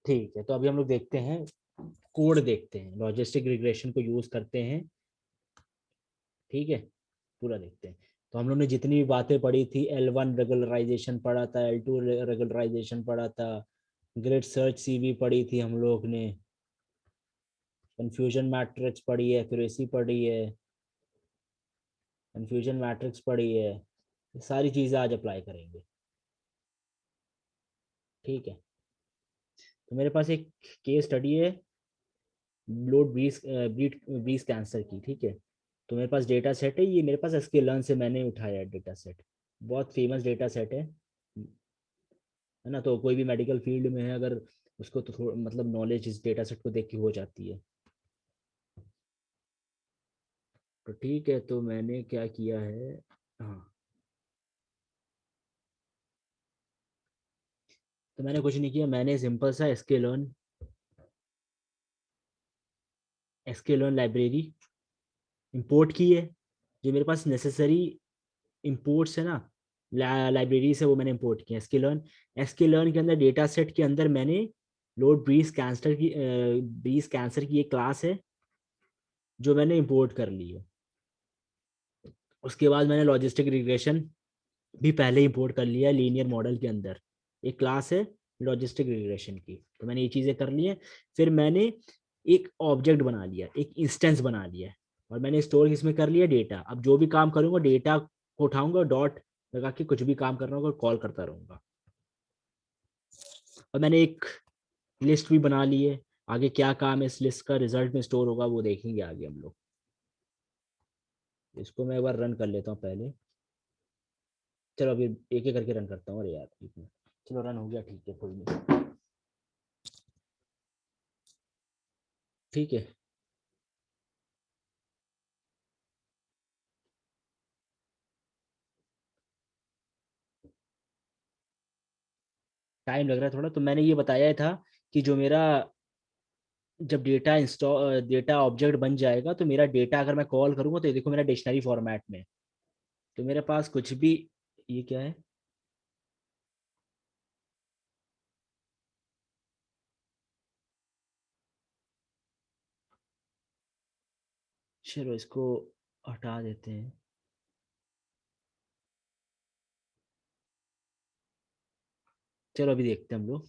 ठीक है, तो अभी हम लोग देखते हैं, कोड देखते हैं, लॉजिस्टिक रिग्रेशन को यूज करते हैं। ठीक है, पूरा देखते हैं। तो हम लोग ने जितनी भी बातें पढ़ी थी, L1 रेगुलराइजेशन पढ़ा था, L2 रेगुलराइजेशन पढ़ा था, ग्रिड सर्च सीवी पढ़ी थी हम लोग ने, कंफ्यूजन मैट्रिक्स पढ़ी है, एक्यूरेसी पढ़ी है, कंफ्यूजन मैट्रिक्स पढ़ी है, ये सारी चीज़ें आज अप्लाई करेंगे। ठीक है, तो मेरे पास एक केस स्टडी है, ब्लड ब्रीस्ट कैंसर की। ठीक है, तो मेरे पास डेटा सेट है, ये मेरे पास sklearn से मैंने उठाया है डेटा सेट, बहुत फेमस डेटा सेट है ना। तो कोई भी मेडिकल फील्ड में है अगर, उसको तो थोड़ा मतलब नॉलेज इस डेटा सेट को देख के हो जाती है। तो ठीक है, तो मैंने क्या किया है, हाँ, तो मैंने कुछ नहीं किया, मैंने सिंपल सा sklearn लाइब्रेरी इंपोर्ट की है। जो मेरे पास नेसेसरी इंपोर्ट्स है ना, लाइब्रेरी से, वो मैंने इंपोर्ट किया sklearn के अंदर डेटा सेट के अंदर मैंने लोड ब्रीज कैंसर की एक क्लास है जो मैंने इंपोर्ट कर ली है। उसके बाद मैंने लॉजिस्टिक रिग्रेशन भी पहले इंपोर्ट कर लिया है लीनियर मॉडल के अंदर, एक क्लास है लॉजिस्टिक रिग्रेशन की, तो मैंने ये चीज़ें कर ली है। फिर मैंने एक ऑब्जेक्ट बना लिया, एक इंस्टेंस बना लिया है, और मैंने स्टोर इसमें कर लिया डेटा। अब जो भी काम करूंगा डेटा को उठाऊंगा, डॉट लगा के कुछ भी काम करना होगा कॉल करता रहूंगा। और मैंने एक लिस्ट भी बना ली है, आगे क्या काम है इस लिस्ट का रिजल्ट में स्टोर होगा वो देखेंगे आगे हम लोग। इसको मैं एक बार रन कर लेता हूँ पहले। चलो अभी एक एक करके रन करता हूँ, अरे यार एक मिनट। चलो रन हो गया, ठीक है, कोई नहीं। ठीक है, टाइम लग रहा है थोड़ा, तो मैंने ये बताया था कि जो मेरा, जब डेटा ऑब्जेक्ट बन जाएगा तो मेरा डेटा अगर मैं कॉल करूंगा तो ये देखो मेरा डिक्शनरी फॉर्मेट में, तो मेरे पास कुछ भी, ये क्या है, चलो इसको हटा देते हैं। चलो अभी देखते हैं हम लोग,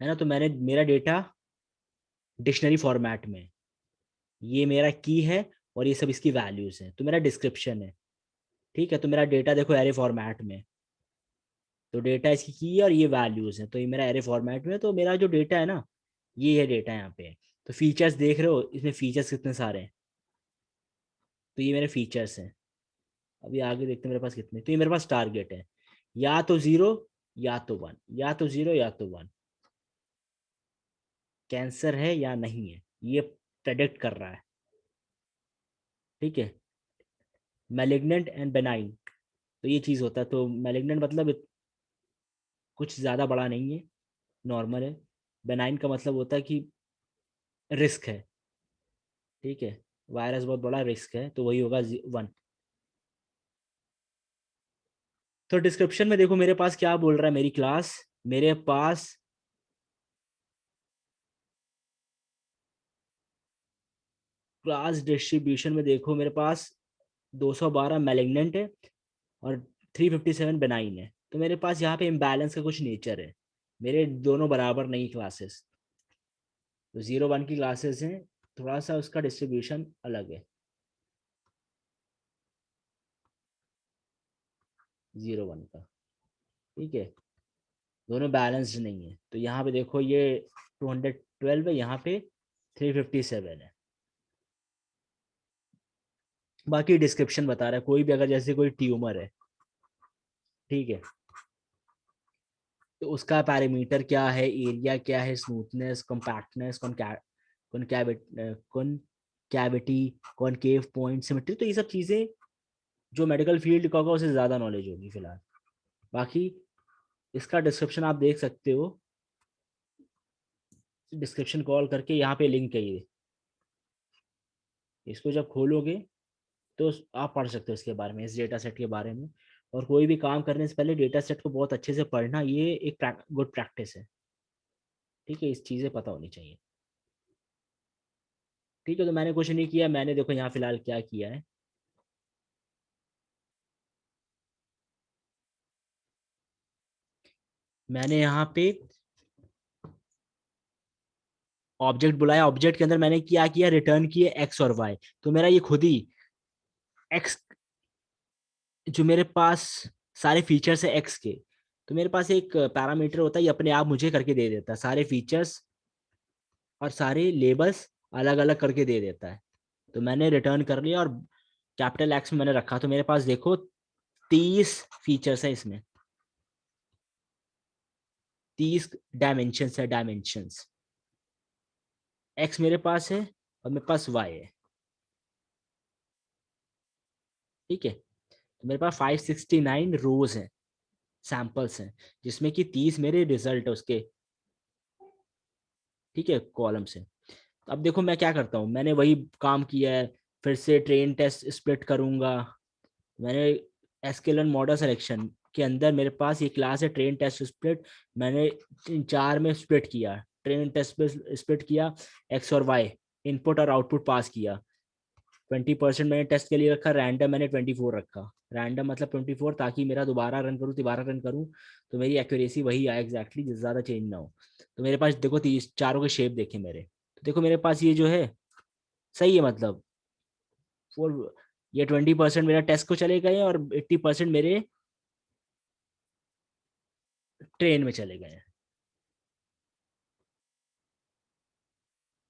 है ना। तो मैंने मेरा डेटा डिक्शनरी फॉर्मेट में है। ये मेरा की है और ये सब इसकी वैल्यूज हैं, तो मेरा डिस्क्रिप्शन है। ठीक है, तो मेरा डेटा देखो एरे फॉर्मेट में, तो डेटा इसकी की है और ये वैल्यूज हैं, तो ये मेरा एरे फॉर्मेट में है। तो मेरा जो डेटा है ना, ये है डेटा यहाँ पे। तो फीचर्स देख रहे हो, इसमें फीचर्स कितने सारे हैं, तो ये मेरे फीचर्स हैं। अभी आगे देखते हैं मेरे पास कितने, तो ये मेरे पास टारगेट है, या तो जीरो या तो वन, या तो जीरो या तो वन, कैंसर है या नहीं है, ये प्रेडिक्ट कर रहा है। ठीक है, मैलिग्नेंट एंड बेनाइन, तो ये चीज़ होता है। तो मैलिग्नेंट मतलब कुछ ज़्यादा बड़ा नहीं है, नॉर्मल है। बेनाइन का मतलब होता है कि रिस्क है। ठीक है, वायरस बहुत बड़ा रिस्क है, तो वही होगा वन। तो डिस्क्रिप्शन में देखो मेरे पास क्या बोल रहा है, मेरी क्लास, मेरे पास क्लास डिस्ट्रीब्यूशन में देखो मेरे पास 212 मैलिग्नेंट है और 357 बेनाइन है। तो मेरे पास यहाँ पे इम्बैलेंस का कुछ नेचर है, मेरे दोनों बराबर नहीं क्लासेस। तो 0 1 की क्लासेस हैं, थोड़ा सा उसका डिस्ट्रीब्यूशन अलग है। 0 1 का, ठीक है, दोनों बैलेंस्ड नहीं है। तो यहाँ पे देखो ये 212 है, यहाँ पे 357 है। बाकी डिस्क्रिप्शन बता रहा है, कोई भी अगर जैसे कोई ट्यूमर है, ठीक है, तो उसका पैरामीटर क्या है, एरिया क्या है, smoothness, compactness, concavity, concave point, symmetry, तो ये सब चीज़ें जो मेडिकल फील्ड का होगा उसे ज़्यादा नॉलेज होगी फिलहाल। बाकी इसका डिस्क्रिप्शन आप देख सकते हो, डिस्क्रिप्शन कॉल करके, यहाँ पे लिंक है ये, इसको जब खोलोगे तो आप पढ़ सकते हो इसके बारे में, इस डेटा सेट के बारे में। और कोई भी काम करने से पहले डेटा सेट को बहुत अच्छे से पढ़ना, ये एक गुड प्रैक्टिस है। ठीक है, इस चीज़ें पता होनी चाहिए। ठीक है, तो मैंने कुछ नहीं किया, मैंने देखो यहाँ फिलहाल क्या किया है। मैंने यहाँ पे ऑब्जेक्ट बुलाया, ऑब्जेक्ट के अंदर मैंने क्या किया, रिटर्न किए एक्स और वाई। तो मेरा ये खुद ही एक्स, जो मेरे पास सारे फीचर्स है एक्स के, तो मेरे पास एक पैरामीटर होता है, ये अपने आप मुझे करके दे देता है सारे फीचर्स और सारे लेबल्स अलग अलग करके दे देता है। तो मैंने रिटर्न कर लिया और कैपिटल एक्स में मैंने रखा, तो मेरे पास देखो 30 फीचर्स है इसमें, 30 डायमेंशन है, डायमेंशंस। एक्स मेरे पास है और मेरे पास वाई है। ठीक है, तो मेरे पास 569 रोज हैं, सैंपल्स हैं, जिसमें कि 30 मेरे रिजल्ट है उसके। ठीक है, कॉलम से। अब देखो मैं क्या करता हूँ, मैंने वही काम किया है, फिर से ट्रेन टेस्ट स्प्लिट करूंगा। मैंने एसक्यूएल मॉडल सिलेक्शन के अंदर मेरे पास ये क्लास है ट्रेन टेस्ट स्प्लिट, मैंने इन चार में स्प्लिट किया, ट्रेन टेस्ट स्प्लिट किया, एक्स और वाई इनपुट और आउटपुट पास किया। 20% मैंने टेस्ट के लिए रखा, रैंडम मैंने 24 रखा, रैंडम मतलब 24, ताकि मेरा दोबारा रन करूँ, दोबारा रन करूँ तो मेरी एक्यूरेसी वही आए एग्जैक्टली, ज़्यादा चेंज ना हो। तो मेरे पास देखो 30, चारों के शेप देखे मेरे, तो देखो मेरे पास ये जो है सही है, मतलब फोर, ये 20% मेरा टेस्ट को चले गए और 80% मेरे ट्रेन में चले गए हैं।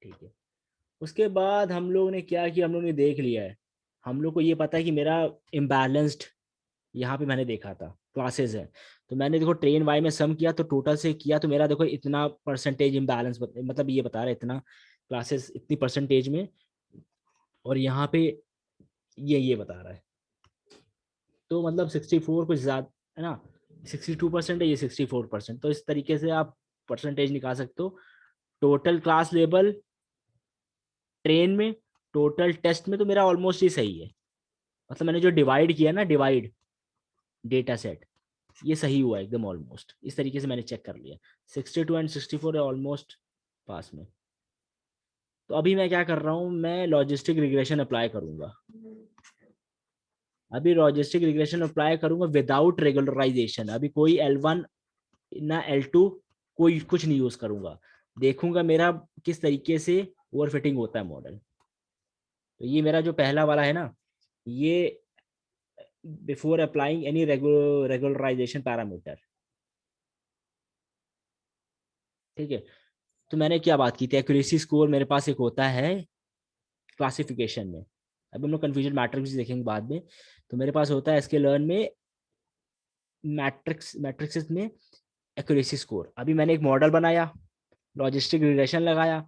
ठीक है, उसके बाद हम लोग ने क्या किया, हम लोग ने देख लिया है, हम लोग को ये पता है कि मेरा इम्बैलेंस्ड, यहाँ पे मैंने देखा था क्लासेस है, तो मैंने देखो ट्रेन वाई में सम किया तो टोटल से किया, तो मेरा देखो इतना परसेंटेज इम्बैलेंस, मतलब ये बता रहा है इतना क्लासेस इतनी परसेंटेज में, और यहाँ पे ये बता रहा है, तो मतलब 64 कुछ ज्यादा है ना, 62% है, ये 64%, तो इस तरीके से आप परसेंटेज निकाल सकते हो। टोटल क्लास लेवल ट्रेन में, टोटल टेस्ट में, तो मेरा ऑलमोस्ट ही सही है, मतलब मैंने जो डिवाइड किया ना, डिवाइड डेटा सेट, ये सही हुआ एकदम ऑलमोस्ट, इस तरीके से मैंने चेक कर लिया, 62 एंड 64 है ऑलमोस्ट पास में। तो अभी मैं क्या कर रहा हूँ, मैं लॉजिस्टिक रिग्रेशन अप्लाई करूंगा। अभी लॉजिस्टिक रिग्रेशन अप्लाई करूंगा विदाउट रेगुलराइजेशन, अभी कोई L1 ना L2, कोई कुछ नहीं यूज करूंगा, देखूंगा मेरा किस तरीके से ओवरफिटिंग होता है मॉडल। तो ये मेरा जो पहला वाला है ना, ये before applying any regularisation parameter. ठीक है, तो मैंने क्या बात की थी, एक्यूरेसी स्कोर मेरे पास एक होता है क्लासिफिकेशन में, अभी हम लोग कन्फ्यूजन मैट्रिक्स देखेंगे बाद में। तो मेरे पास होता है इसके लर्न में मैट्रिक्स में एक्यूरेसी स्कोर। अभी मैंने एक मॉडल बनाया, लॉजिस्टिक रिग्रेशन लगाया,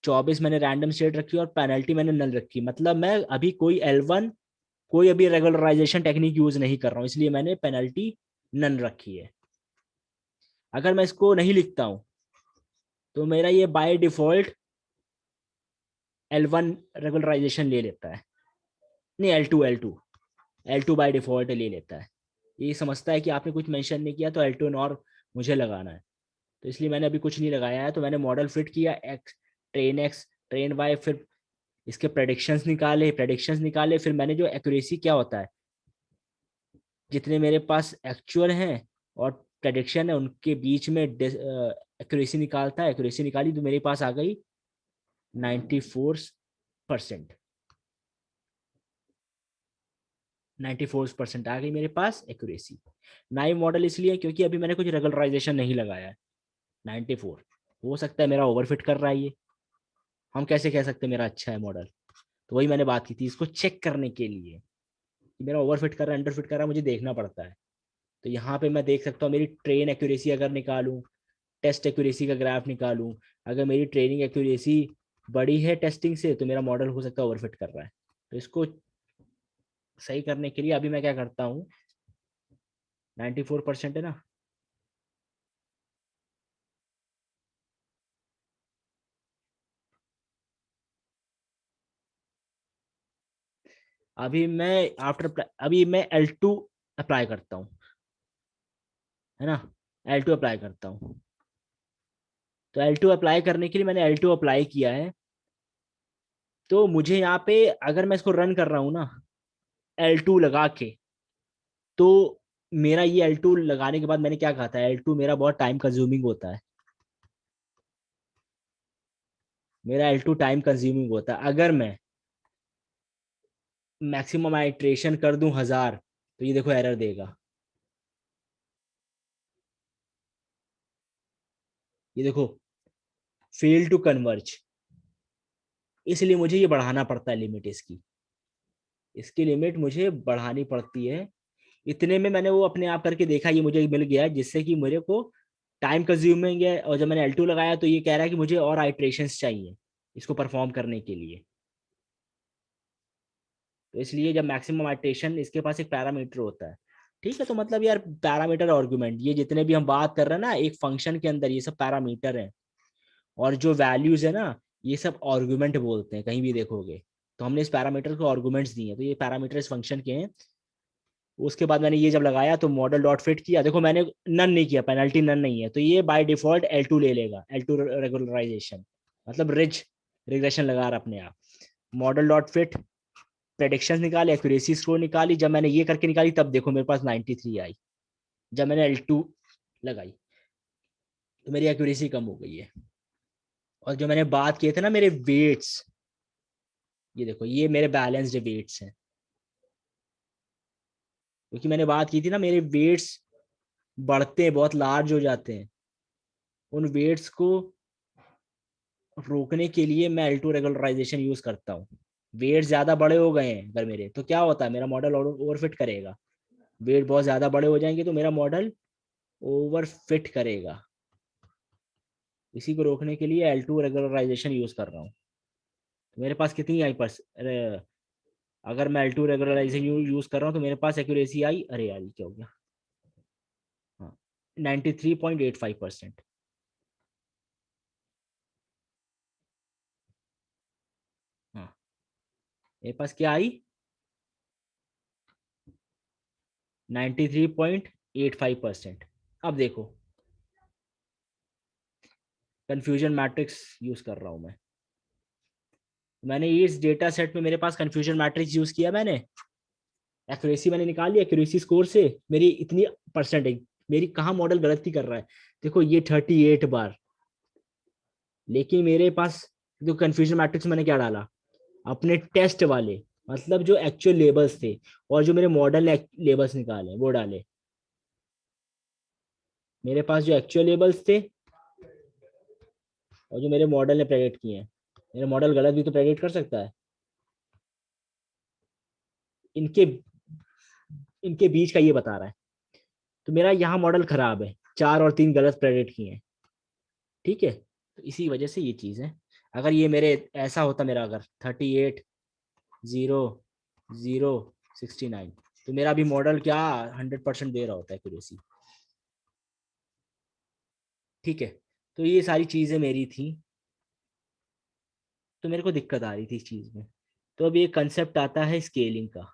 24 मैंने रैंडम स्टेट रखी और पेनल्टी मैंने नल रखी, मतलब मैं अभी कोई L1, कोई अभी रेगुलराइजेशन टेक्निक यूज नहीं कर रहा हूँ, इसलिए मैंने पेनल्टी नन रखी है। अगर मैं इसको नहीं लिखता हूँ तो मेरा ये बाय डिफॉल्ट L1 रेगुलराइजेशन ले लेता है, नहीं L2 बाय डिफॉल्ट ले लेता है, ये समझता है कि आपने कुछ मेंशन नहीं किया तो L2 और मुझे लगाना है, तो इसलिए मैंने अभी कुछ नहीं लगाया है। तो मैंने मॉडल फिट किया, एक्स ट्रेन वाई, फिर इसके प्रेडिक्शंस निकाले, फिर मैंने जो एक्यूरेसी क्या होता है, जितने मेरे पास एक्चुअल हैं और प्रेडिक्शन है उनके बीच में एक्यूरेसी निकालता है, एक्यूरेसी निकाली तो मेरे पास आ गई 94%, 94% आ गई मेरे पास एक्यूरेसी। नाइव मॉडल इसलिए क्योंकि अभी मैंने कुछ रेगुलराइजेशन नहीं लगाया है। 94 हो सकता है मेरा ओवरफिट कर रहा है ये, हम कैसे कह सकते हैं मेरा अच्छा है मॉडल। तो वही मैंने बात की थी, इसको चेक करने के लिए कि मेरा ओवरफिट कर रहा है अंडरफिट कर रहा है, मुझे देखना पड़ता है। तो यहाँ पे मैं देख सकता हूँ मेरी ट्रेन एक्यूरेसी अगर निकालूं, टेस्ट एक्यूरेसी का ग्राफ निकालूं, अगर मेरी ट्रेनिंग एक्यूरेसी बड़ी है टेस्टिंग से तो मेरा मॉडल हो सकता है ओवरफिट कर रहा है। तो इसको सही करने के लिए अभी मैं क्या करता हूँ, 94% है ना, अभी मैं L2 अप्लाई करता हूँ, है ना, L2 अप्लाई करता हूँ। तो L2 अप्लाई करने के लिए मैंने L2 अप्लाई किया है। तो मुझे यहाँ पे अगर मैं इसको रन कर रहा हूँ ना L2 लगा के, तो मेरा ये L2 लगाने के बाद मैंने क्या कहा था, L2 मेरा बहुत टाइम कंज्यूमिंग होता है। मेरा L2 टाइम कंज्यूमिंग होता है। अगर मैं मैक्सिमम आइट्रेशन कर दूं 1000, तो ये देखो एरर देगा। ये देखो फेल टू कन्वर्ज। इसलिए मुझे ये बढ़ाना पड़ता है लिमिट इसकी। इसकी लिमिट मुझे बढ़ानी पड़ती है। इतने में मैंने वो अपने आप करके देखा, ये मुझे मिल गया है, जिससे कि मेरे को टाइम कंज्यूमिंग है। और जब मैंने L2 लगाया तो ये कह रहा है कि मुझे और आइट्रेशंस चाहिए इसको परफॉर्म करने के लिए। तो इसलिए जब मैक्सिमम आइट्रेशन, इसके पास एक पैरामीटर होता है। ठीक है, तो मतलब यार पैरामीटर आर्गुमेंट, ये जितने भी हम बात कर रहे हैं ना एक फंक्शन के अंदर, ये सब पैरामीटर है। और जो वैल्यूज है ना, ये सब आर्गुमेंट बोलते हैं कहीं भी देखोगे। तो हमने इस पैरामीटर को आर्गुमेंट्स दिए हैं, तो ये पैरामीटर इस फंक्शन के हैं। उसके बाद मैंने ये जब लगाया तो मॉडल डॉट फिट किया, देखो मैंने नन नहीं किया, पेनल्टी नन नहीं है, तो ये बाय डिफॉल्ट L2 ले लेगा, L2 रेगुलराइजेशन, मतलब रिज रिग्रेशन लगा रहा अपने आप। मॉडल डॉट फिट, प्रेडिक्शन निकाली, एक्यूरेसी स्कोर निकाली। जब मैंने ये करके निकाली तब देखो मेरे पास 93 आई, जब मैंने L2 लगाई। तो मेरी एक्यूरेसी कम हो गई है। और जो मैंने बात किए थे ना मेरे वेट्स, ये देखो ये मेरे बैलेंस्ड वेट्स हैं। क्योंकि मैंने बात की थी ना मेरे वेट्स बढ़ते हैं, बहुत लार्ज हो जाते हैं। उन वेट्स को रोकने के लिए मैं L2 रेगुलराइजेशन यूज करता हूँ। वेट ज्यादा बड़े हो गए हैं अगर मेरे, तो क्या होता है, मेरा मॉडल ओवरफिट करेगा। वेट बहुत ज्यादा बड़े हो जाएंगे तो मेरा मॉडल ओवरफिट करेगा। इसी को रोकने के लिए L2 रेगुलराइजेशन यूज कर रहा हूँ। तो मेरे पास कितनी आई अगर मैं L2 रेगुलराइजेशन यूज कर रहा हूँ तो मेरे पास एक्यूरेसी आई, अरे यार ये क्या हो गया, हाँ 93.85%। हाँ, मेरे पास क्या आई, 93.85%। अब देखो कंफ्यूजन मैट्रिक्स यूज कर रहा हूँ मैं। मैंने इस डेटा सेट में मेरे पास कंफ्यूजन मैट्रिक्स यूज किया मैंने, एक्यूरेसी मैंने निकाली, एक्यूरेसी स्कोर से मेरी इतनी परसेंट है। मेरी कहाँ मॉडल गलती कर रहा है, देखो ये 38 बार। लेकिन मेरे पास जो कंफ्यूजन मैट्रिक्स मैंने क्या डाला, अपने टेस्ट वाले, मतलब जो एक्चुअल लेबल्स थे, और जो मेरे मॉडल ने लेबल्स निकाले वो डाले। मेरे पास जो एक्चुअल लेबल्स थे और जो मेरे मॉडल ने प्रेडिक्ट किए हैं। मेरा मॉडल गलत भी तो प्रेडिक्ट कर सकता है। इनके इनके बीच का ये बता रहा है। तो मेरा यहाँ मॉडल खराब है, 4 और 3 गलत प्रेडिक्ट किए हैं। ठीक है, तो इसी वजह से ये चीज़ है। अगर ये मेरे ऐसा होता, मेरा अगर 38 0 0 69, तो मेरा अभी मॉडल क्या 100% दे रहा होता है एक्यूरेसी। ठीक है, तो ये सारी चीज़ें मेरी थी। तो मेरे को दिक्कत आ रही थी इस चीज़ में। तो अब ये कंसेप्ट आता है स्केलिंग का।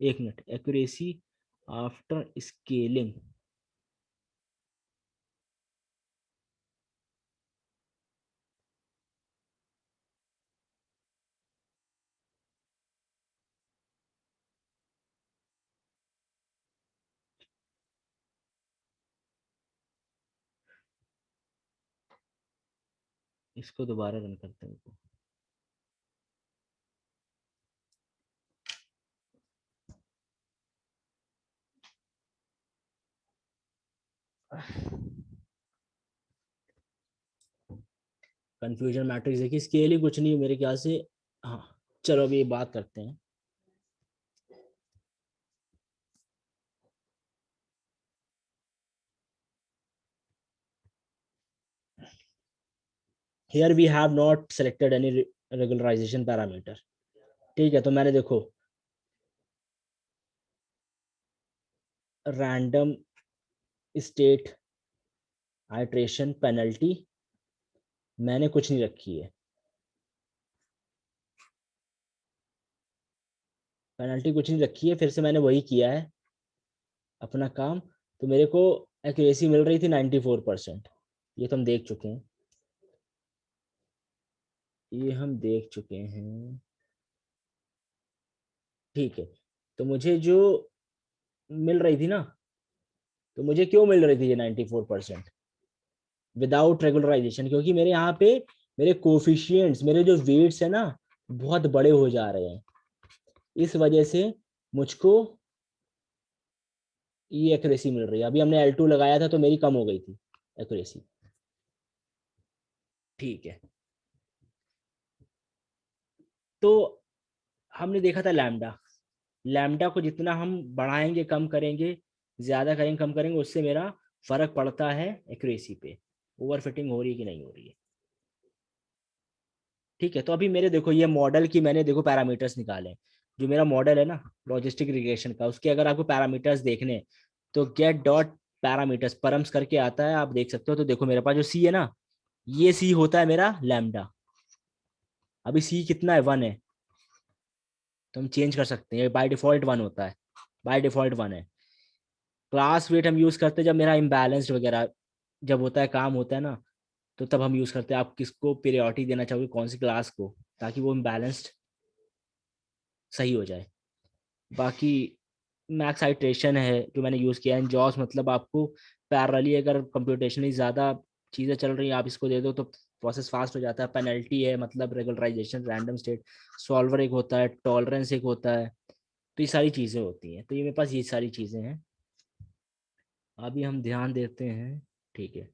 एक मिनट, एक्यूरेसी आफ्टर स्केलिंग। इसको दोबारा रन करते हैं। कंफ्यूजन मैट्रिक्स देखिए, स्केलिंग कुछ नहीं है मेरे ख्याल से। हाँ, चलो अभी ये बात करते हैं। Here we have not selected any regularisation parameter. ठीक है, तो मैंने देखो रैंडम स्टेट आइट्रेशन पेनल्टी मैंने कुछ नहीं रखी है। पेनल्टी कुछ नहीं रखी है, फिर से मैंने वही किया है अपना काम। तो मेरे को एक्यूरेसी मिल रही थी 94%। ये तो हम देख चुके हैं, ये हम देख चुके हैं। ठीक है, तो मुझे जो मिल रही थी ना, तो मुझे क्यों मिल रही थी ये 94% विदाउट रेगुलराइजेशन? क्योंकि मेरे यहाँ पे मेरे कोफिशियंट्स, मेरे जो वेट्स है ना, बहुत बड़े हो जा रहे हैं। इस वजह से मुझको ये एक्यूरेसी मिल रही है। अभी हमने L2 लगाया था तो मेरी कम हो गई थी एक्यूरेसी। ठीक है, तो हमने देखा था लैम्डा। लैम्डा को जितना हम बढ़ाएंगे कम करेंगे, ज्यादा करेंगे कम करेंगे, उससे मेरा फर्क पड़ता है एक्यूरेसी पे, ओवर फिटिंग हो रही है कि नहीं हो रही है। ठीक है, तो अभी मेरे देखो ये मॉडल की मैंने देखो पैरामीटर्स निकाले। जो मेरा मॉडल है ना लॉजिस्टिक रिग्रेशन का, उसके अगर आपको पैरामीटर्स देखने हैं, तो गेट डॉट पैरामीटर्स परम्स करके आता है, आप देख सकते हो। तो देखो मेरे पास जो सी है ना, ये सी होता है मेरा लैम्डा। अभी सी कितना है, 1 है, तो हम चेंज कर सकते हैं। बाय डिफॉल्ट 1 होता है, बाय डिफॉल्ट 1 है। क्लास वेट हम यूज करते हैं जब मेरा इम्बैलेंस्ड वगैरह जब होता है, काम होता है ना, तो तब हम यूज करते हैं। आप किसको प्रायोरिटी देना चाहोगे, कौन सी क्लास को, ताकि वो इम्बैलेंस्ड सही हो जाए। बाकी मैक्स आइट्रेशन है जो मैंने यूज़ किया है। जॉस मतलब आपको पैरेलली अगर कंप्यूटेशनली ज़्यादा चीज़ें चल रही हैं, आप इसको दे दो तो प्रोसेस फास्ट हो जाता है। पेनल्टी है मतलब रेगुलराइजेशन, रैंडम स्टेट सॉल्वर एक होता है, टॉलरेंस एक होता है। तो ये सारी चीज़ें होती हैं, तो ये मेरे पास ये सारी चीज़ें हैं। अभी हम ध्यान देते हैं। ठीक है,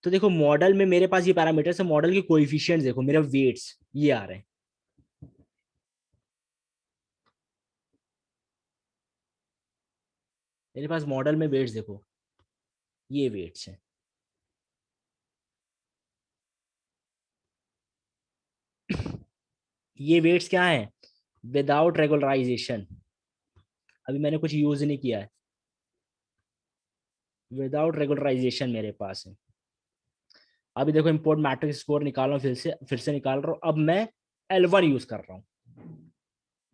तो देखो मॉडल में मेरे पास ये पैरामीटर्स है। मॉडल के कोएफिशिएंट्स देखो, मेरे वेट्स ये आ रहे हैं। मेरे पास मॉडल में वेट्स देखो, ये वेट्स हैं। ये वेट्स क्या है, विदाउट रेगुलराइजेशन। अभी मैंने कुछ यूज नहीं किया है, विदाउट रेगुलराइजेशन मेरे पास है। अभी देखो इंपोर्ट मैट्रिक्स स्कोर निकाल रहा हूँ, फिर से निकाल रहा हूँ। अब मैं L1 यूज कर रहा हूँ।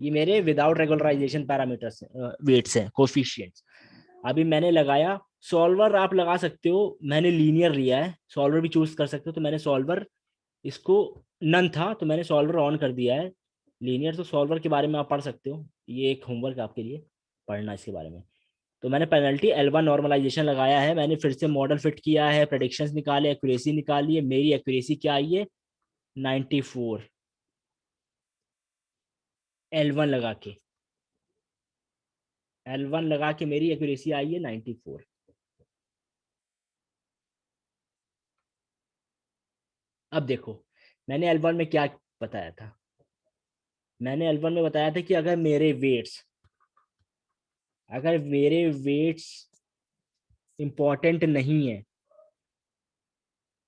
ये मेरे विदाउट रेगुलराइजेशन पैरामीटर्स वेट्स हैं, कोफिशिएंट्स। अभी मैंने लगाया सॉल्वर, आप लगा सकते हो, मैंने लीनियर लिया है। सॉल्वर भी चूज कर सकते हो, तो मैंने सॉल्वर इसको नन था तो मैंने सॉल्वर ऑन कर दिया है। लीनियर तो सॉल्वर के बारे में आप पढ़ सकते हो, ये एक होमवर्क है आपके लिए, पढ़ना इसके बारे में। तो मैंने पेनल्टी L1 नॉर्मलाइजेशन लगाया है। मैंने फिर से मॉडल फिट किया है, प्रेडिक्शंस निकाले, एक्यूरेसी निकाली है। मेरी एक्यूरेसी क्या आई है, 94। L1 लगा के, L1 लगा के मेरी एक्यूरेसी आई है 94। अब देखो मैंने L1 में क्या बताया था। मैंने L1 में बताया था कि अगर मेरे वेट्स इंपॉर्टेंट नहीं है,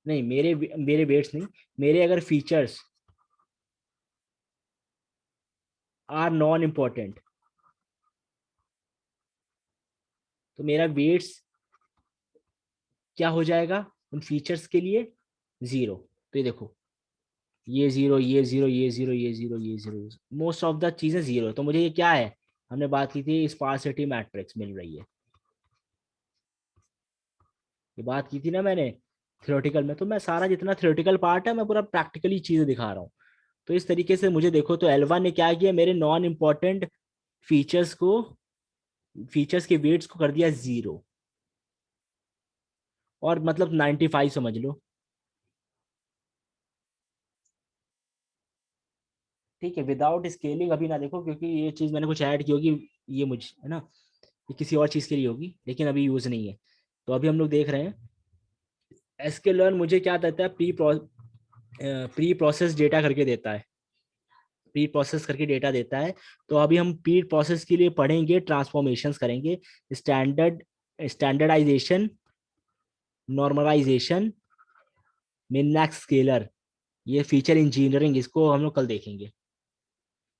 नहीं मेरे मेरे वेट्स नहीं, मेरे अगर फीचर्स आर नॉन इम्पोर्टेंट, तो मेरा वेट्स क्या हो जाएगा उन फीचर्स के लिए, 0। तो ये देखो, ये 0, ये 0, ये 0, ये 0, ये 0, मोस्ट ऑफ द चीजें 0। तो मुझे ये क्या है, हमने बात की थी स्पार्सिटी मैट्रिक्स मिल रही है। ये बात की थी ना मैंने थ्योरेटिकल में, तो मैं सारा जितना थ्योरेटिकल पार्ट है मैं पूरा प्रैक्टिकली चीजें दिखा रहा हूँ। तो इस तरीके से मुझे देखो, तो L1 ने क्या किया, मेरे नॉन इम्पोर्टेंट फीचर्स को, फीचर्स के वेट्स को कर दिया 0, और मतलब 95 समझ लो। ठीक है, विदाउट स्केलिंग अभी ना देखो, क्योंकि ये चीज मैंने कुछ ऐड की होगी, ये मुझे है ना, ये किसी और चीज के लिए होगी, लेकिन अभी यूज नहीं है। तो अभी हम लोग देख रहे हैं एसक्यूएल मुझे क्या देता है, प्री प्रोसेस डेटा करके देता है, प्री प्रोसेस करके डेटा देता है। तो अभी हम प्री प्रोसेस के लिए पढ़ेंगे, ट्रांसफॉर्मेशंस करेंगे, स्टैंडर्डाइजेशन, नॉर्मलाइजेशन, मिनमैक्स स्केलर, ये फीचर इंजीनियरिंग, इसको हम लोग कल देखेंगे।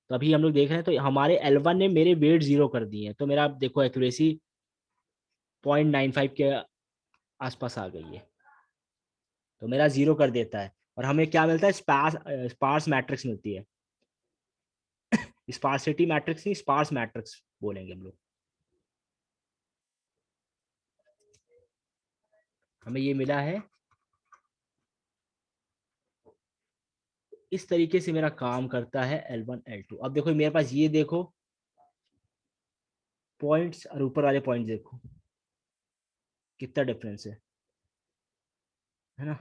तो अभी हम लोग देख रहे हैं, तो हमारे L1 ने मेरे वेट 0 कर दिए हैं, तो मेरा आप देखो एक्यूरेसी 0.95 के आसपास आ गई है। तो मेरा 0 कर देता है, और हमें क्या मिलता है, स्पार्स मैट्रिक्स मिलती है। स्पार्सिटी मैट्रिक्स नहीं, स्पार्स मैट्रिक्स बोलेंगे हम लोग। हमें ये मिला है। इस तरीके से मेरा काम करता है L1 L2। अब देखो मेरे पास ये देखो पॉइंट्स और ऊपर वाले पॉइंट्स देखो कितना डिफरेंस है ना।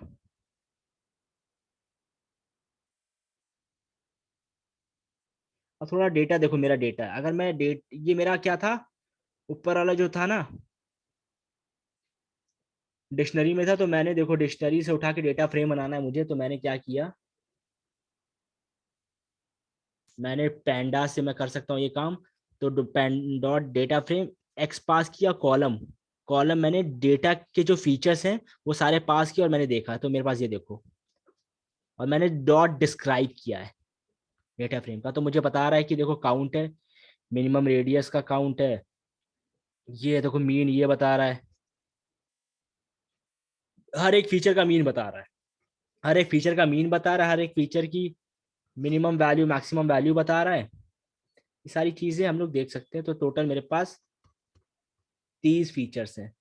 अब थोड़ा डेटा देखो, मेरा डेटा अगर मैं डेट ये मेरा क्या था, ऊपर वाला जो था ना डिक्शनरी में था, तो मैंने देखो डिक्शनरी से उठा के डेटा फ्रेम बनाना है मुझे, तो मैंने क्या किया, मैंने पैंडा से मैं कर सकता हूँ ये काम। तो डॉट डेटा फ्रेम एक्स पास किया, कॉलम कॉलम मैंने डेटा के जो फीचर्स हैं वो सारे पास किए और मैंने देखा, तो मेरे पास ये देखो। और मैंने डॉट डिस्क्राइब किया है डेटा फ्रेम का, तो मुझे बता रहा है कि देखो काउंट है, मिनिमम रेडियस का काउंट है, ये देखो मीन ये बता रहा है, हर एक फीचर का मीन बता रहा है, हर एक फीचर का मीन बता रहा है, हर एक फीचर की मिनिमम वैल्यू मैक्सिमम वैल्यू बता रहा है। ये सारी चीजें हम लोग देख सकते हैं। तो टोटल मेरे पास 30 फीचर्स हैं।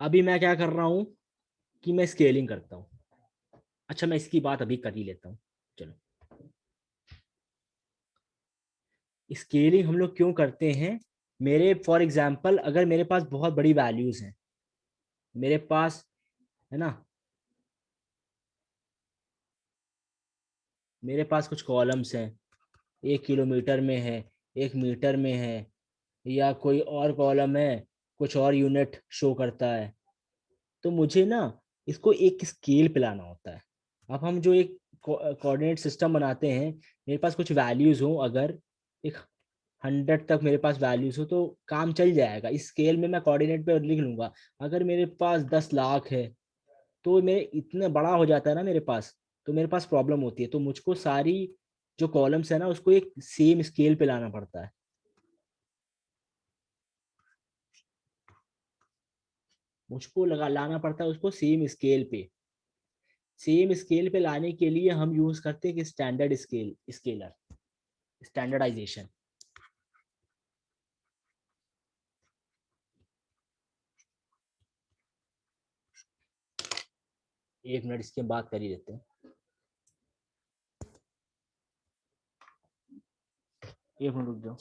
अभी मैं क्या कर रहा हूँ कि मैं स्केलिंग करता हूँ। अच्छा मैं इसकी बात अभी कर ही लेता हूँ। चलो, स्केलिंग हम लोग क्यों करते हैं, मेरे फॉर एग्जांपल अगर मेरे पास बहुत बड़ी वैल्यूज हैं, मेरे पास है ना, मेरे पास कुछ कॉलम्स हैं, 1 किलोमीटर में है, 1 मीटर में है, या कोई और कॉलम है कुछ और यूनिट शो करता है, तो मुझे ना इसको एक स्केल पे लाना होता है। अब हम जो एक कोऑर्डिनेट सिस्टम बनाते हैं, मेरे पास कुछ वैल्यूज हो, अगर एक 100 तक मेरे पास वैल्यूज हो तो काम चल जाएगा, इस स्केल में मैं कोऑर्डिनेट पे लिख लूंगा। अगर मेरे पास 10 लाख है तो मेरे इतना बड़ा हो जाता है ना मेरे पास, तो मेरे पास प्रॉब्लम होती है, तो मुझको सारी जो कॉलम्स है ना उसको एक सेम स्केल पे लाना पड़ता है। मुझको लगा लाना पड़ता है उसको सेम स्केल पे। सेम स्केल पे लाने के लिए हम यूज करते हैं कि स्टैंडर्ड स्केलर, स्टैंडर्डाइजेशन। 1 मिनट इसकी हम बात कर ही देते हैं। 1 मिनट रुक जाओ।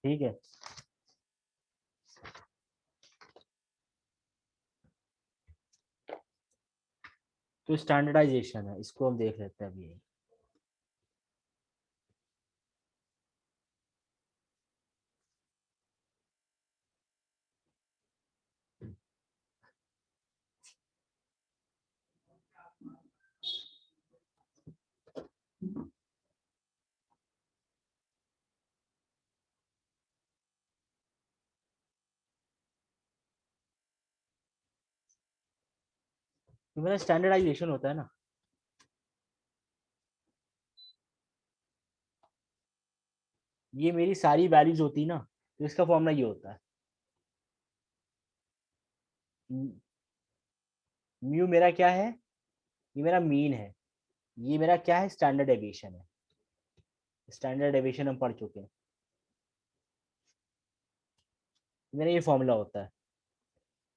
ठीक है, तो स्टैंडर्डाइजेशन है, इसको हम देख लेते हैं अभी। तो मेरा स्टैंडर्डाइजेशन होता है ना, ये मेरी सारी वैल्यूज होती है ना, तो इसका फॉर्मूला ये होता है, म्यू मेरा क्या है, ये मेरा मीन है, ये मेरा क्या है, स्टैंडर्ड डेविएशन है। स्टैंडर्ड डेविएशन हम पढ़ चुके हैं, मेरा ये फॉर्मूला होता है।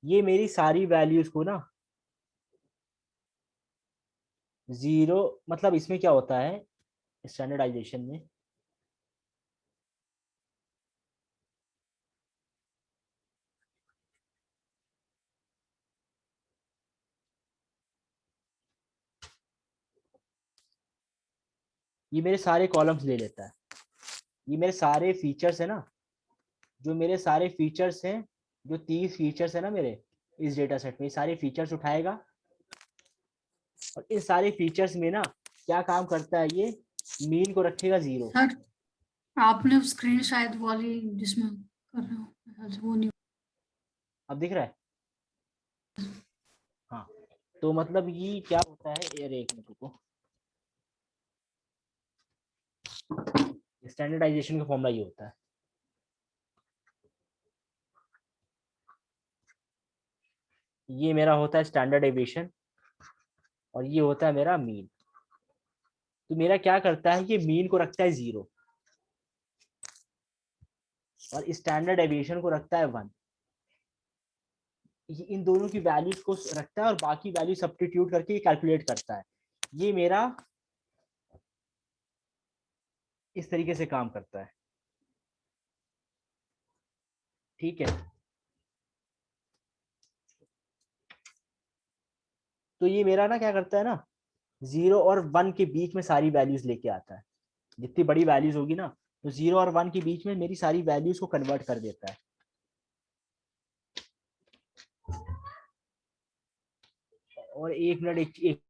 ये मेरी सारी वैल्यूज को ना जीरो, मतलब इसमें क्या होता है स्टैंडर्डाइजेशन में, ये मेरे सारे कॉलम्स ले लेता है, ये मेरे सारे फीचर्स है ना, जो मेरे सारे फीचर्स हैं, जो 30 फीचर्स है ना मेरे इस डेटा सेट में, ये सारे फीचर्स उठाएगा, और इन सारे फीचर्स में ना क्या काम करता है, ये मीन को रखेगा 0। सर आपने स्क्रीन शायद वाली जिसमें कर रहे हो वो नहीं। अब दिख रहा है, हाँ। तो मतलब ये क्या होता है यार, एक मिनट रुको, स्टैंडर्डाइजेशन का फॉर्मूला ये होता है, ये मेरा होता है स्टैंडर्ड डेविएशन और ये होता है मेरा मीन। तो मेरा क्या करता है, ये मीन को रखता है 0 और स्टैंडर्ड डेविएशन को रखता है 1। ये इन दोनों की वैल्यूज को रखता है और बाकी वैल्यू सब्स्टिट्यूट करके ये कैलकुलेट करता है। ये मेरा इस तरीके से काम करता है, ठीक है। तो ये मेरा ना क्या करता है ना, 0 और 1 के बीच में सारी वैल्यूज लेके आता है। जितनी बड़ी वैल्यूज होगी ना, तो 0 और 1 के बीच में मेरी सारी वैल्यूज को कन्वर्ट कर देता है। और एक मिनट, एक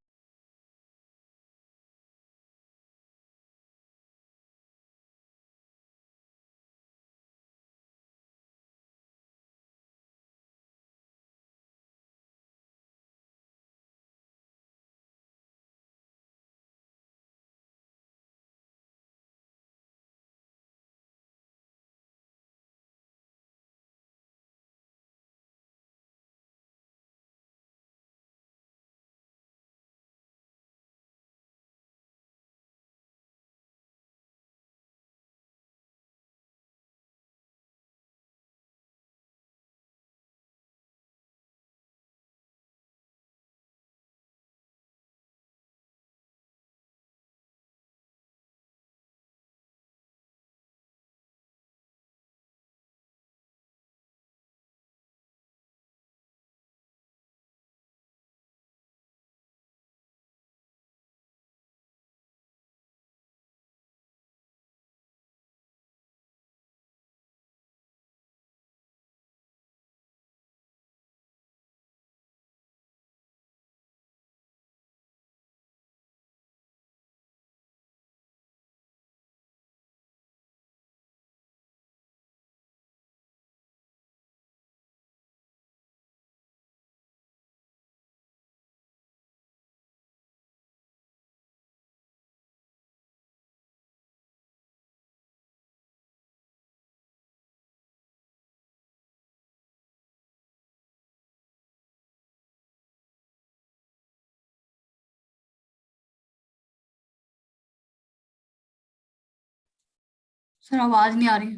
सर आवाज नहीं आ रही।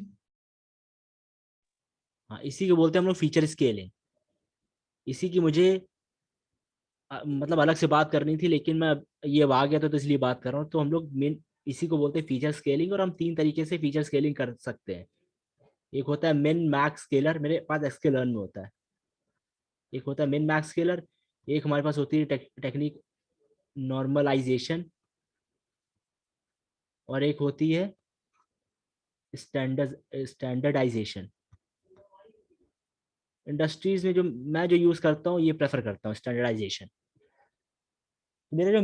हाँ, इसी को बोलते हैं हम लोग फीचर स्केलिंग। इसी की मुझे मतलब अलग से बात करनी थी, लेकिन मैं ये अब आ गया तो इसलिए बात कर रहा हूँ। तो हम लोग मेन इसी को बोलते हैं फीचर स्केलिंग, और हम 3 तरीके से फीचर स्केलिंग कर सकते हैं। एक होता है मिन मैक्स स्केलर, मेरे पास एक्सकेलर्न में होता है। एक होता है मिन मैक्स स्केलर, एक हमारे पास होती है टेक्निक नॉर्मलाइजेशन, और एक होती है स्टैंडर्डाइजेशन। इंडस्ट्रीज में जो मैं जो यूज करता हूँ, ये प्रेफर करता हूँ स्टैंडर्डाइजेशन। मेरे जो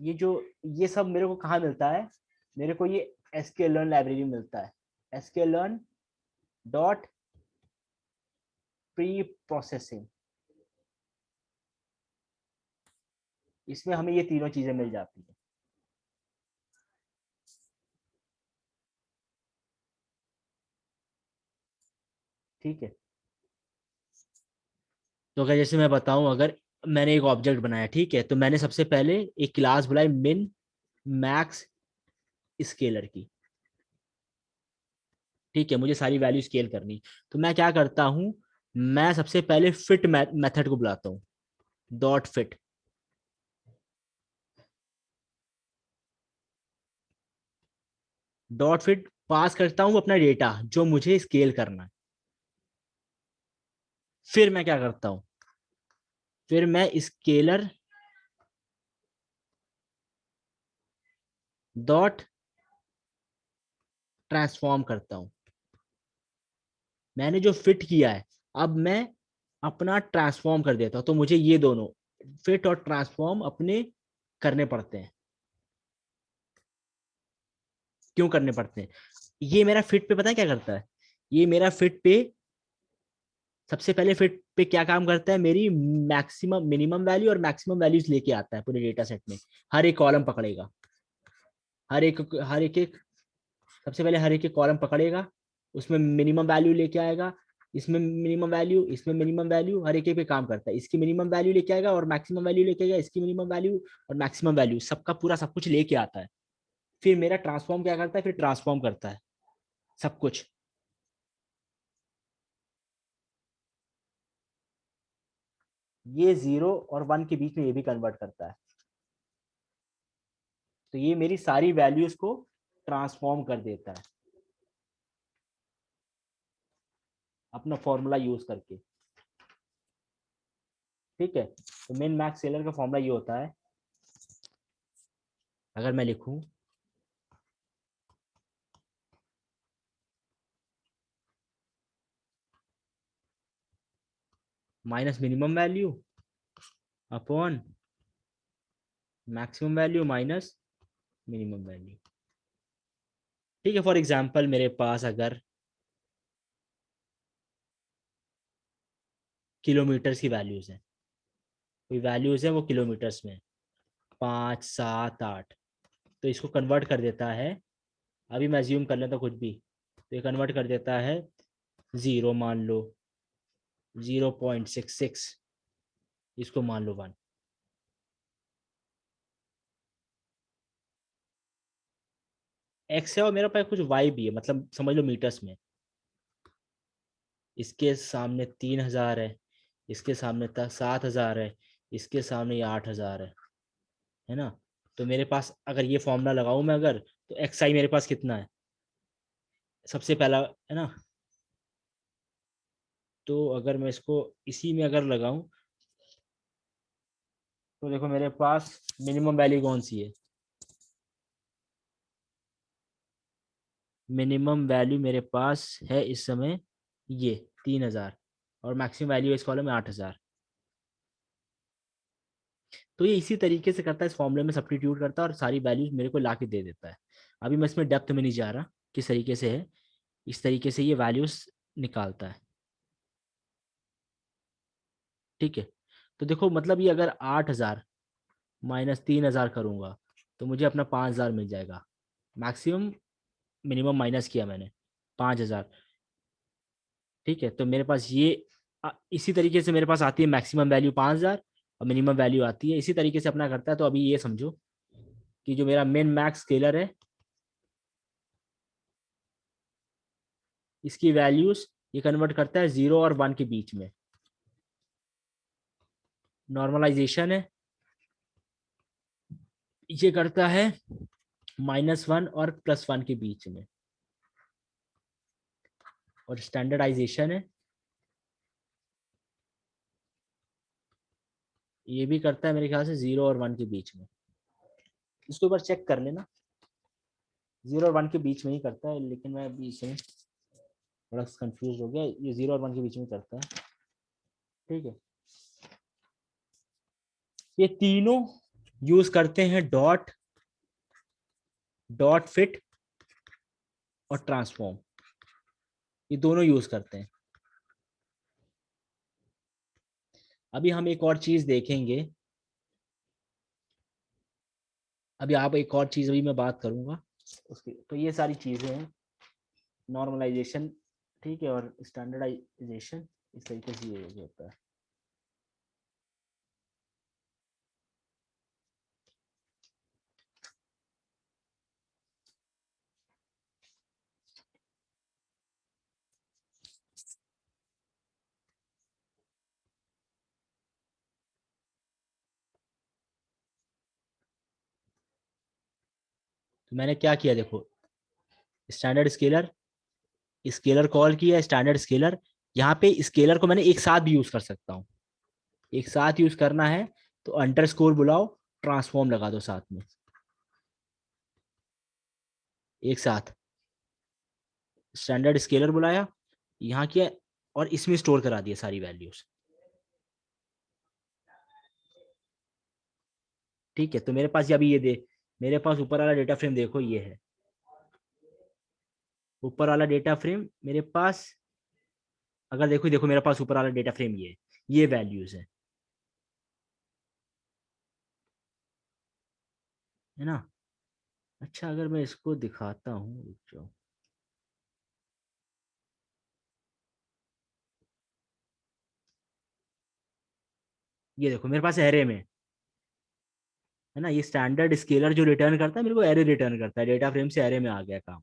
ये जो ये सब मेरे को कहाँ मिलता है, मेरे को ये sklearn लाइब्रेरी में मिलता है, sklearn डॉट प्री प्रोसेसिंग। इसमें हमें ये तीनों चीजें मिल जाती है, ठीक है। तो अगर जैसे मैं बताऊं, अगर मैंने एक ऑब्जेक्ट बनाया, ठीक है, तो मैंने सबसे पहले एक क्लास बुलाई मिन मैक्स स्केलर की, ठीक है। मुझे सारी वैल्यू स्केल करनी, तो मैं क्या करता हूँ, मैं सबसे पहले फिट मेथड को बुलाता हूँ, डॉट फिट। डॉट फिट पास करता हूँ अपना डेटा जो मुझे स्केल करना है। फिर मैं क्या करता हूँ, फिर मैं स्केलर डॉट ट्रांसफॉर्म करता हूँ। मैंने जो फिट किया है, अब मैं अपना ट्रांसफॉर्म कर देता हूँ। तो मुझे ये दोनों फिट और ट्रांसफॉर्म अपने करने पड़ते हैं। क्यों करने पड़ते हैं? ये मेरा फिट पे पता है क्या करता है, ये मेरा फिट पे सबसे पहले फिट पे क्या काम करता है, मेरी मैक्सिमम मिनिमम वैल्यू और मैक्सिमम वैल्यूज लेके आता है पूरे डेटा सेट में। हर एक कॉलम पकड़ेगा, हर एक सबसे पहले हर एक कॉलम पकड़ेगा, उसमें मिनिमम वैल्यू लेके आएगा, इसमें मिनिमम वैल्यू, इसमें मिनिमम वैल्यू, हर एक पे काम करता है। इसकी मिनिमम वैल्यू लेके आएगा और मैक्सिमम वैल्यू लेके आएगा, इसकी मिनिमम वैल्यू और मैक्सिमम वैल्यू, सबका पूरा सब कुछ लेके आता है। फिर मेरा ट्रांसफॉर्म क्या करता है, फिर ट्रांसफॉर्म करता है सब कुछ। ये 0 और 1 के बीच में ये भी कन्वर्ट करता है। तो ये मेरी सारी वैल्यूज को ट्रांसफॉर्म कर देता है अपना फॉर्मूला यूज करके। ठीक है, तो मिन मैक्स स्केलर का फॉर्मूला ये होता है, अगर मैं लिखूं minus minimum value upon maximum value minus minimum value. ठीक है, फॉर एग्जांपल मेरे पास अगर किलोमीटर्स की वैल्यूज है, कोई वैल्यूज है वो किलोमीटर्स में 5 7 8, तो इसको कन्वर्ट कर देता है। अभी मैं अज्यूम कर लेता कुछ भी, तो ये कन्वर्ट कर देता है 0 मान लो, 0.66, इसको मान लो 1। एक्स है और मेरा पास कुछ वाई भी है, मतलब समझ लो मीटर्स में। इसके सामने 3000 है, इसके सामने 7000 है, इसके सामने ये 8000 है ना। तो मेरे पास अगर ये फॉर्मूला लगाऊं मैं अगर, तो एक्स आई मेरे पास कितना है, सबसे पहला है ना। तो अगर मैं इसको इसी में अगर लगाऊं, तो देखो मेरे पास मिनिमम वैल्यू कौन सी है, मिनिमम वैल्यू मेरे पास है इस समय ये 3000, और मैक्सिमम वैल्यू इस कॉलम में 8000। तो ये इसी तरीके से करता है, इस फॉर्मूले में सब्स्टिट्यूट करता है और सारी वैल्यूज मेरे को ला के दे देता है। अभी मैं इसमें डेप्थ में नहीं जा रहा किस तरीके से है, इस तरीके से ये वैल्यूज निकालता है। ठीक है, तो देखो मतलब ये अगर 8000 माइनस 3000 करूंगा, तो मुझे अपना 5000 मिल जाएगा। मैक्सिमम मिनिमम माइनस किया मैंने 5000। ठीक है, तो मेरे पास ये इसी तरीके से मेरे पास आती है मैक्सिमम वैल्यू 5000 और मिनिमम वैल्यू आती है, इसी तरीके से अपना करता है। तो अभी ये समझो कि जो मेरा मिन मैक्स स्केलर है, इसकी वैल्यूज ये कन्वर्ट करता है 0 और 1 के बीच में। नॉर्मलाइजेशन है, ये करता है -1 और +1 के बीच में। और स्टैंडर्डाइजेशन है, ये भी करता है मेरे ख्याल से 0 और 1 के बीच में। इसके ऊपर चेक कर लेना, 0 और 1 के बीच में ही करता है, लेकिन मैं अभी इसमें थोड़ा कंफ्यूज हो गया, ये 0 और 1 के बीच में करता है। ठीक है, ये तीनों यूज करते हैं डॉट, डॉट फिट और ट्रांसफॉर्म, ये दोनों यूज करते हैं। अभी हम एक और चीज देखेंगे, अभी आप एक और चीज अभी मैं बात करूंगा उसकी। तो ये सारी चीजें हैं, नॉर्मलाइजेशन, ठीक है, और स्टैंडर्डाइजेशन, इस तरीके से ये होता है। तो मैंने क्या किया देखो, स्टैंडर्ड स्केलर, स्केलर कॉल किया, स्टैंडर्ड स्केलर। यहाँ पे स्केलर को मैंने एक साथ भी यूज कर सकता हूँ, एक साथ यूज करना है तो अंडरस्कोर बुलाओ, ट्रांसफॉर्म लगा दो साथ में एक साथ। स्टैंडर्ड स्केलर बुलाया, यहाँ किया, और इसमें स्टोर करा दिया सारी वैल्यूज। ठीक है, तो मेरे पास अभी ये दे, मेरे पास ऊपर वाला डेटा फ्रेम देखो ये है, ऊपर वाला डेटा फ्रेम मेरे पास अगर देखो देखो मेरे पास ऊपर वाला डेटा फ्रेम ये वैल्यूज है ना। अच्छा अगर मैं इसको दिखाता हूँ, रुक जाओ। ये देखो मेरे पास एरे में है ना, ये स्टैंडर्ड स्केलर जो रिटर्न करता है मेरे को एरे रिटर्न करता है, डेटा फ्रेम से एरे में आ गया काम।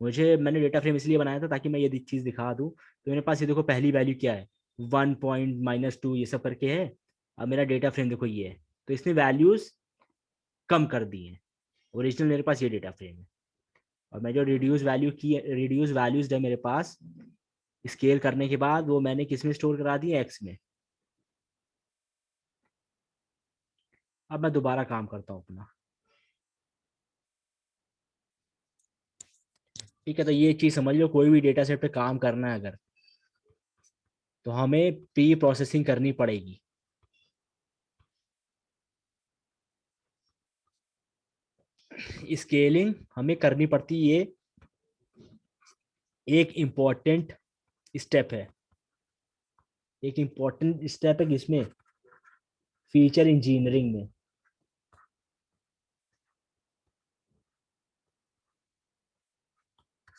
मैंने डेटा फ्रेम इसलिए बनाया था ताकि मैं ये चीज़ दिखा दूँ। तो मेरे पास ये देखो पहली वैल्यू क्या है, 1 पॉइंट -2 ये सब करके है। अब मेरा डेटा फ्रेम देखो ये है, तो इसने वैल्यूज कम कर दी है। ओरिजिनल मेरे पास ये डेटा फ्रेम है, और मैं जो रिड्यूस वैल्यूज है मेरे पास स्केल करने के बाद वो मैंने किस में स्टोर करा दिया, एक्स में। अब मैं दोबारा काम करता हूँ अपना। ठीक है, तो ये चीज समझ लो, कोई भी डेटा सेट पे काम करना है अगर, तो हमें प्री प्रोसेसिंग करनी पड़ेगी। स्केलिंग हमें करनी पड़ती, ये एक इम्पॉर्टेंट स्टेप है। एक इम्पॉर्टेंट स्टेप है किसमें, फीचर इंजीनियरिंग में।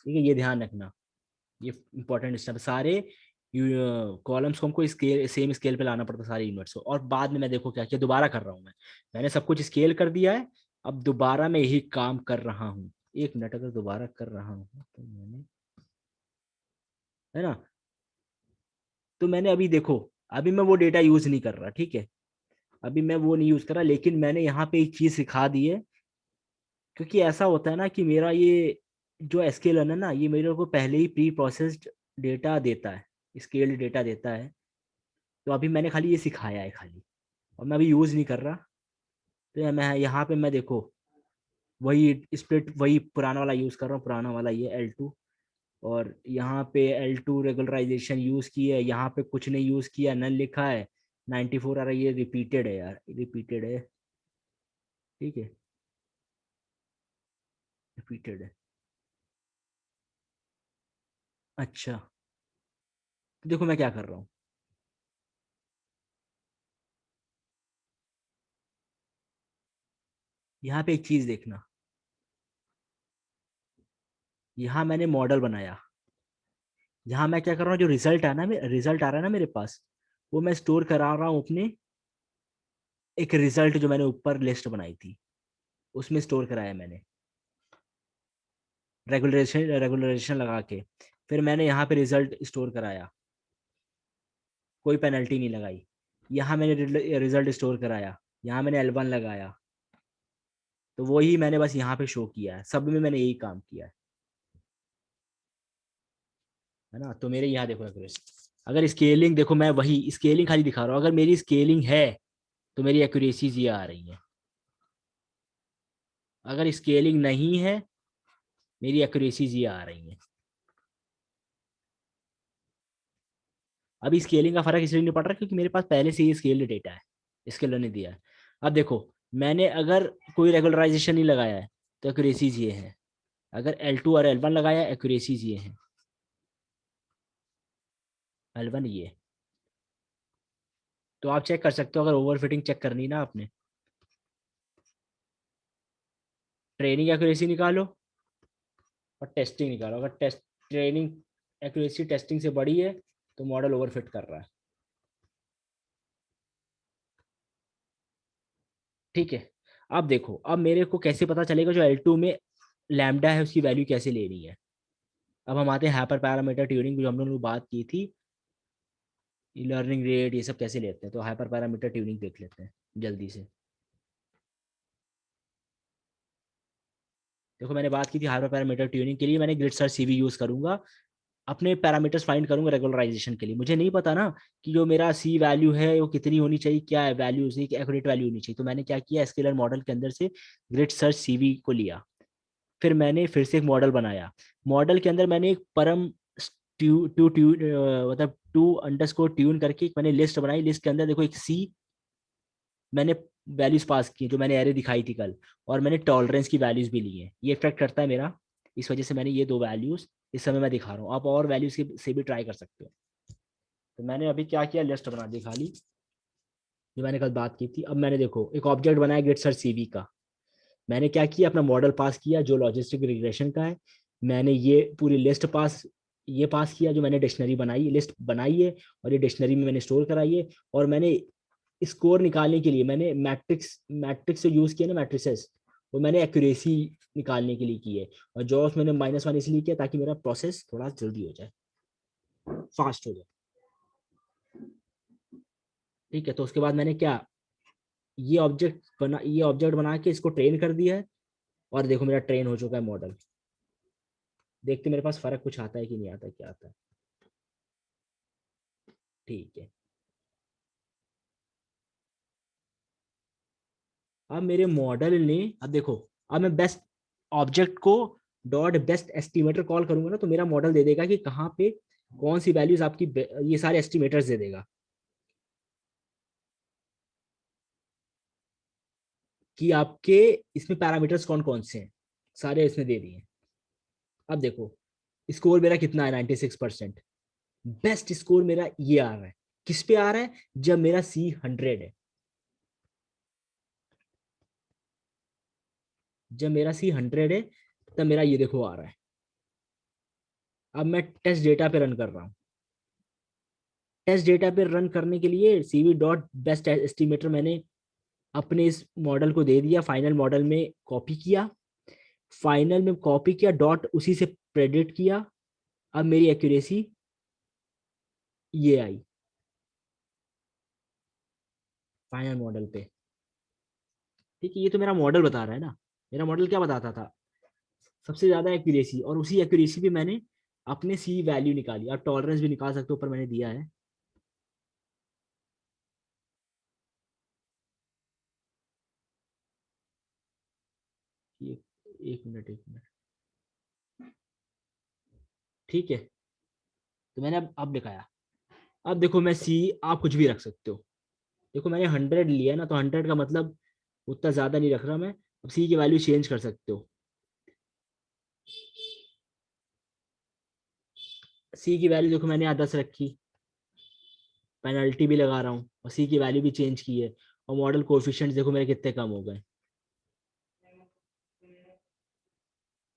ठीक है, ये ध्यान रखना, ये इंपॉर्टेंट स्टेप। सारे कॉलम्स को हमको स्केल सेम स्केल पे लाना पड़ता है, सारे यूनिट्स को। और बाद में मैं देखो क्या किया, दोबारा कर रहा हूँ मैंने सब कुछ स्केल कर दिया है। अब दोबारा मैं यही काम कर रहा हूँ। एक मिनट, अगर दोबारा कर रहा हूँ तो मैंने, है ना, तो मैंने अभी देखो, अभी मैं वो डेटा यूज नहीं कर रहा, ठीक है। अभी मैं वो नहीं यूज कर रहा, लेकिन मैंने यहाँ पे एक चीज सिखा दी है। क्योंकि ऐसा होता है ना कि मेरा ये जो एसक्यूएल है ना, ये मेरे को पहले ही प्री प्रोसेस्ड डेटा देता है, स्केल्ड डेटा देता है। तो अभी मैंने खाली ये सिखाया है खाली, और मैं अभी यूज नहीं कर रहा। तो मैं यहाँ पे मैं देखो वही स्प्लिट, वही पुराना वाला यूज कर रहा हूँ, पुराना वाला ये L2। और यहाँ पे L2 रेगुलराइजेशन यूज की है, यहाँ पे कुछ नहीं यूज किया, नन लिखा है। 94 आ रहा है, ये रिपीटेड है यार, रिपीटेड है। ठीक है, रिपीटेड है। अच्छा, तो देखो मैं क्या कर रहा हूँ। यहाँ पे एक चीज देखना, यहाँ मैंने मॉडल बनाया। यहाँ मैं क्या कर रहा हूँ, जो रिजल्ट आ रहा है ना मेरे पास, वो मैं स्टोर करा रहा हूँ अपने एक रिजल्ट जो मैंने ऊपर लिस्ट बनाई थी, उसमें स्टोर कराया मैंने, रेगुलराइजेशन लगा के। फिर मैंने यहाँ पे रिजल्ट स्टोर कराया, कोई पेनल्टी नहीं लगाई। यहाँ मैंने रिजल्ट स्टोर कराया, यहाँ मैंने L1 लगाया। तो वही मैंने बस यहाँ पे शो किया है, सब में मैंने यही काम किया है ना। तो मेरे यहाँ देखो एक्यूरेसी, अगर स्केलिंग देखो, मैं वही स्केलिंग खाली दिखा रहा हूँ। अगर मेरी स्केलिंग है तो मेरी एक्यूरेसीज ये आ रही है। अगर स्केलिंग नहीं है, मेरी एक्यूरेसीज ये आ रही है। अभी स्केलिंग का फर्क इसलिए नहीं पड़ रहा क्योंकि मेरे पास पहले से ही स्केल्ड डेटा है, स्केलर ने दिया है। अब देखो, मैंने अगर कोई रेगुलराइजेशन नहीं लगाया है तो एक्यूरेसीज ये है। अगर L2 और L1 लगाया, एक्यूरेसीज ये है। L1 ये, तो आप चेक कर सकते हो अगर ओवरफिटिंग चेक करनी ना आपने। ट्रेनिंग एक्यूरेसी निकालो और टेस्टिंग निकालो। अगर टेस्ट ट्रेनिंग एक्यूरेसी टेस्टिंग से बड़ी है तो मॉडल ओवरफिट कर रहा है। ठीक है, अब देखो, अब मेरे को कैसे पता चलेगा जो L2 में लैम्डा है उसकी वैल्यू कैसे लेनी है। अब हम आते हैं हाइपर पैरामीटर ट्यूनिंग, जो हम लोगों ने बात की थी, लर्निंग रेट ये सब कैसे लेते हैं। तो हाइपर पैरामीटर ट्यूनिंग देख लेते हैं जल्दी से। देखो मैंने बात की थी हाइपर पैरामीटर ट्यूनिंग के लिए मैंने ग्रिड सर्च सीवी यूज करूंगा, अपने पैरामीटर्स फाइंड करूंगा रेगुलराइजेशन के लिए। मुझे नहीं पता ना कि जो मेरा सी वैल्यू है वो कितनी होनी चाहिए, क्या है वैल्यू, उसकी एक्यूरेट वैल्यू होनी चाहिए। तो मैंने क्या किया, स्केलर मॉडल के अंदर से ग्रिड सर्च सीवी को लिया। फिर मैंने फिर से एक मॉडल बनाया। मॉडल के अंदर मैंने एक परम मतलब टू अंडरस्कोर ट्यून करके एक मैंने लिस्ट बनाई। लिस्ट के अंदर देखो एक सी मैंने वैल्यूज पास की जो मैंने एरे दिखाई थी कल, और मैंने टॉलरेंस की वैल्यूज भी ली है। ये इफेक्ट करता है मेरा, इस वजह से मैंने ये दो वैल्यूज इस समय मैं दिखा रहा हूँ। आप और वैल्यूज से भी ट्राई कर सकते हो। तो मैंने अभी क्या किया, लिस्ट बना दी खाली, जो मैंने कल बात की थी। अब मैंने देखो एक ऑब्जेक्ट बनाया गेट सर्च सीवी का। मैंने क्या किया, अपना मॉडल पास किया जो लॉजिस्टिक रिग्रेशन का है। मैंने ये पूरी लिस्ट पास, ये पास किया जो मैंने डिक्शनरी बनाई, लिस्ट बनाई है, और ये डिक्शनरी में मैंने स्टोर कराई है। और मैंने स्कोर निकालने के लिए मैंने मैट्रिक्स मैट्रिक्स जो यूज किया ना, मैट्रिसेस, वो मैंने एक्यूरेसी निकालने के लिए की है। और जॉब्स मैंने -1 इसलिए किया ताकि मेरा प्रोसेस थोड़ा जल्दी हो जाए, फास्ट हो जाए। ठीक है, तो उसके बाद मैंने क्या, ये ऑब्जेक्ट बना के इसको ट्रेन कर दिया है। और देखो मेरा ट्रेन हो चुका है मॉडल। देखते मेरे पास फर्क कुछ आता है कि नहीं आता, क्या आता है। ठीक है, अब मेरे मॉडल ने, अब देखो, अब मैं best object co dot best estimator call करूंगा ना, तो मेरा मॉडल दे देगा कि कहाँ पे कौन सी वैल्यूज आपकी, ये सारे एस्टिमेटर्स दे देगा कि आपके इसमें पैरामीटर्स कौन कौन से हैं, सारे इसमें दे दिए। अब देखो स्कोर मेरा कितना है, 96%। बेस्ट स्कोर मेरा ये आ रहा है, किस पे आ रहा है, जब मेरा C 100 है। जब मेरा C 100 है, तब मेरा ये देखो आ रहा है। अब मैं टेस्ट डेटा पे रन कर रहा हूँ। टेस्ट डेटा पे रन करने के लिए CV डॉट बेस्ट एस्टिमेटर मैंने अपने इस मॉडल को दे दिया, फाइनल मॉडल में कॉपी किया, फाइनल में कॉपी किया, डॉट उसी से प्रेडिक्ट किया। अब मेरी एक्यूरेसी ये आई फाइनल मॉडल पे। ठीक है, ये तो मेरा मॉडल बता रहा है ना। मेरा मॉडल क्या बताता था, सबसे ज्यादा एक्यूरेसी, और उसी एक्यूरेसी पे मैंने अपने C वैल्यू निकाली। आप टॉलरेंस भी निकाल सकते हो, ऊपर मैंने दिया है। एक एक मिनट, एक मिनट। ठीक है, तो मैंने अब दिखाया। अब देखो मैं आप कुछ भी रख सकते हो। देखो मैंने 100 लिया है ना, तो 100 का मतलब उतना ज्यादा नहीं रख रहा मैं। अब C की वैल्यू चेंज कर सकते हो। C की वैल्यू देखो मैंने यहाँ 10 रखी, पेनल्टी भी लगा रहा हूँ, और C की वैल्यू भी चेंज की है। और मॉडल कोएफिशिएंट्स देखो मेरे कितने कम हो गए।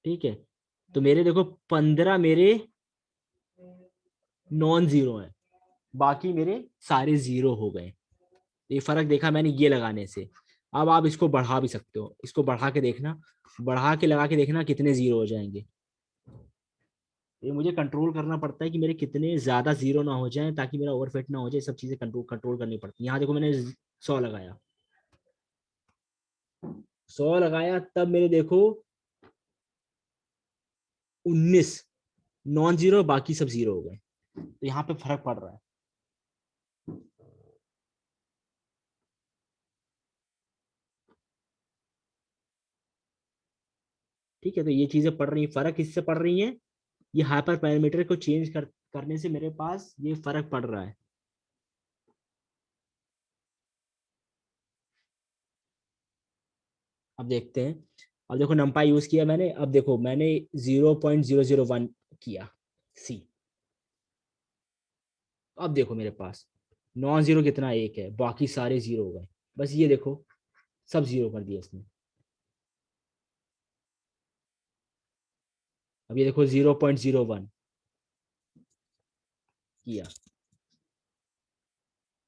ठीक है, तो मेरे देखो 15 मेरे नॉन जीरो है, बाकी मेरे सारे जीरो हो गए। ये फर्क देखा मैंने ये लगाने से। अब आप इसको बढ़ा भी सकते हो, इसको बढ़ा के देखना, बढ़ा के लगा के देखना कितने जीरो हो जाएंगे। ये मुझे कंट्रोल करना पड़ता है कि मेरे कितने ज्यादा जीरो ना हो जाएं, ताकि मेरा ओवरफिट ना हो जाए। सब चीजें कंट्रोल कंट्रोल करनी पड़ती है। यहाँ देखो मैंने 100 लगाया, 100 लगाया, तब मेरे देखो 19 नॉन जीरो, बाकी सब जीरो हो गए। तो यहाँ पे फर्क पड़ रहा है। ठीक है, तो ये चीजें पड़ रही, फर्क इससे पड़ रही है, ये हाइपर पैरामीटर को चेंज करने से मेरे पास ये फर्क पड़ रहा है। अब देखते हैं। अब देखो नंपाई यूज किया मैंने, अब देखो मैंने 0.001 किया C। अब देखो मेरे पास नॉन जीरो कितना, एक है, बाकी सारे जीरो हो गए। बस ये देखो, सब जीरो कर दिया इसने। अब ये देखो 0.01 किया,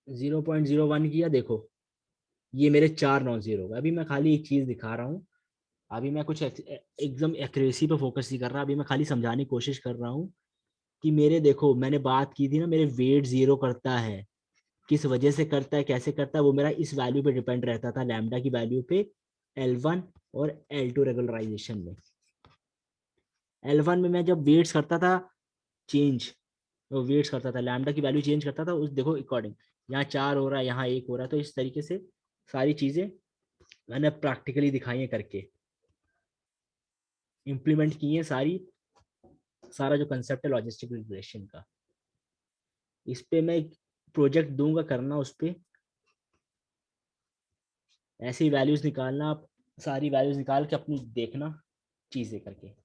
0.01 किया, देखो ये मेरे 4 नॉन जीरो हो गए। अभी मैं खाली एक चीज दिखा रहा हूँ। अभी मैं कुछ एकदम एक्यूरेसी पे फोकस नहीं कर रहा, अभी मैं खाली समझाने की कोशिश कर रहा हूँ कि मेरे देखो मैंने बात की थी ना, मेरे वेट जीरो करता है, किस वजह से करता है, कैसे करता है, वो मेरा इस वैल्यू पे डिपेंड रहता था, लैम्डा की वैल्यू पे, L1 और L2 रेगुलराइजेशन में। L1 में मैं जब वेट्स करता था चेंज, वो वेट्स करता था, लैम्डा की वैल्यू चेंज करता था उस देखो अकॉर्डिंग, यहाँ 4 हो रहा है, यहाँ 1 हो रहा है। तो इस तरीके से सारी चीजें मैंने प्रैक्टिकली दिखाई है करके, इम्प्लीमेंट की है सारी, सारा जो कंसेप्ट है लॉजिस्टिक रिग्रेशन का। इस पे मैं प्रोजेक्ट दूंगा करना, उस पे ऐसी वैल्यूज निकालना आप, सारी वैल्यूज निकाल के अपनी देखना चीजें करके।